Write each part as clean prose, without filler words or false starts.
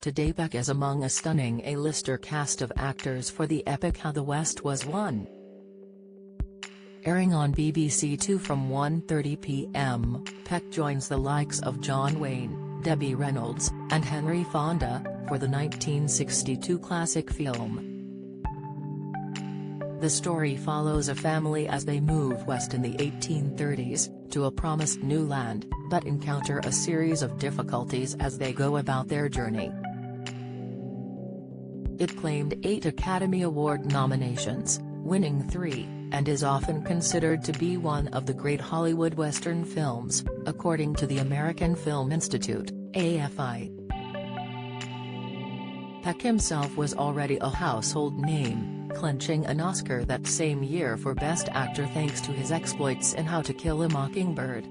Today Peck is among a stunning A-lister cast of actors for the epic How the West Was Won. Airing on BBC Two from 1:30 p.m., Peck joins the likes of John Wayne, Debbie Reynolds, and Henry Fonda, for the 1962 classic film. The story follows a family as they move west in the 1830s, to a promised new land, but encounter a series of difficulties as they go about their journey. It claimed 8 Academy Award nominations, winning 3, and is often considered to be one of the great Hollywood Western films, according to the American Film Institute, AFI. Peck himself was already a household name, clinching an Oscar that same year for Best Actor thanks to his exploits in How to Kill a Mockingbird.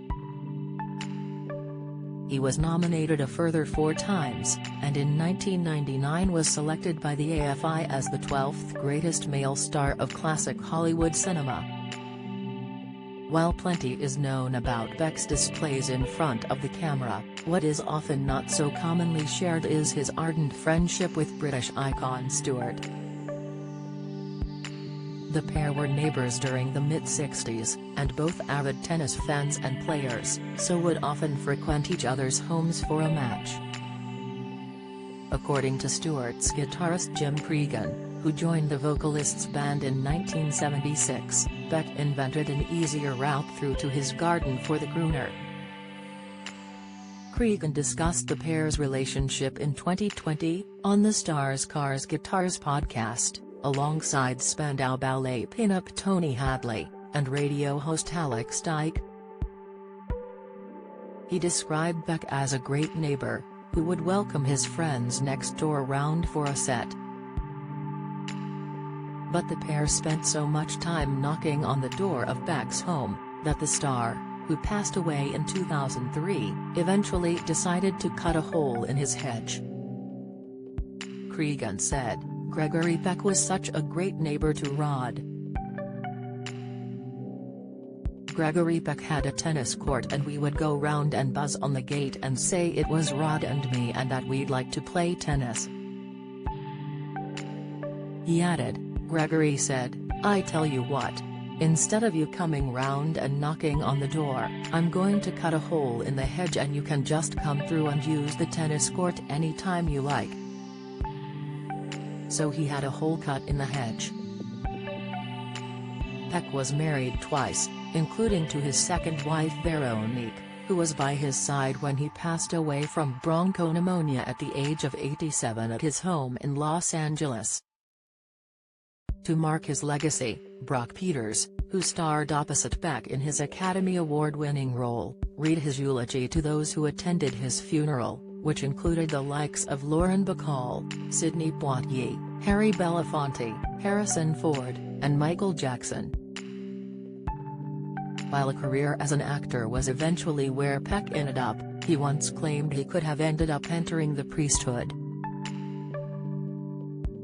He was nominated a further 4 times, and in 1999 was selected by the AFI as the 12th greatest male star of classic Hollywood cinema. While plenty is known about Peck's displays in front of the camera, what is often not so commonly shared is his ardent friendship with British icon Stewart. The pair were neighbours during the mid-60s, and both avid tennis fans and players, so would often frequent each other's homes for a match. According to Stewart's guitarist Jim Cregan, who joined the vocalist's band in 1976, Peck invented an easier route through to his garden for the crooner. Cregan discussed the pair's relationship in 2020, on the Stars Cars Guitars podcast, alongside Spandau Ballet pinup Tony Hadley, and radio host Alex Dyke. He described Peck as a great neighbor, who would welcome his friends next door round for a set. But the pair spent so much time knocking on the door of Peck's home, that the star, who passed away in 2003, eventually decided to cut a hole in his hedge. Cregan said, "Gregory Peck was such a great neighbor to Rod. Gregory Peck had a tennis court and we would go round and buzz on the gate and say it was Rod and me and that we'd like to play tennis." He added, "Gregory said, I tell you what. Instead of you coming round and knocking on the door, I'm going to cut a hole in the hedge and you can just come through and use the tennis court anytime you like." So he had a hole cut in the hedge. Peck was married twice, including to his second wife Veronique, who was by his side when he passed away from bronchopneumonia at the age of 87 at his home in Los Angeles. To mark his legacy, Brock Peters, who starred opposite Peck in his Academy Award-winning role, read his eulogy to those who attended his funeral, which included the likes of Lauren Bacall, Sidney Poitier, Harry Belafonte, Harrison Ford, and Michael Jackson. While a career as an actor was eventually where Peck ended up, he once claimed he could have ended up entering the priesthood.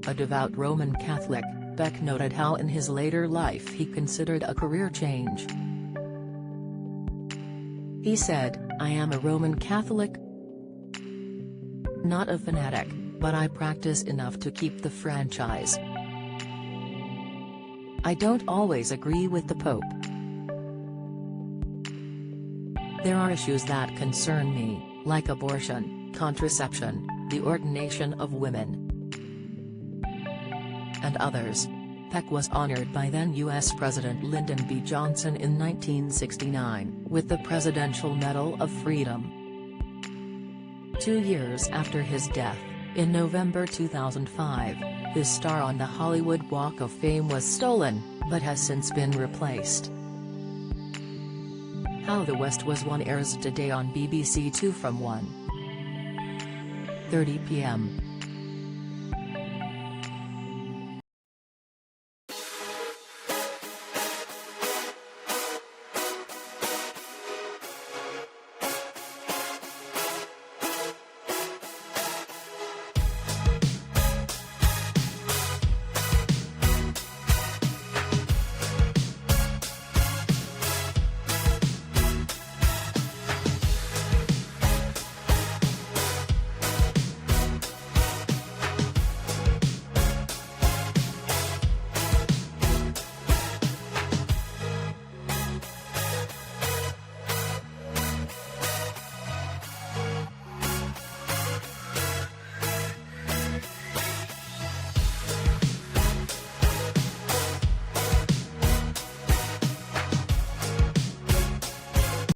A devout Roman Catholic, Peck noted how in his later life he considered a career change. He said, "I am a Roman Catholic, not a fanatic, but I practice enough to keep the franchise. I don't always agree with the Pope. There are issues that concern me, like abortion, contraception, the ordination of women, and others." Peck was honored by then U.S. President Lyndon B. Johnson in 1969, with the Presidential Medal of Freedom. 2 years after his death, in November 2005, his star on the Hollywood Walk of Fame was stolen, but has since been replaced. How the West Was Won airs today on BBC Two from 1:30 p.m.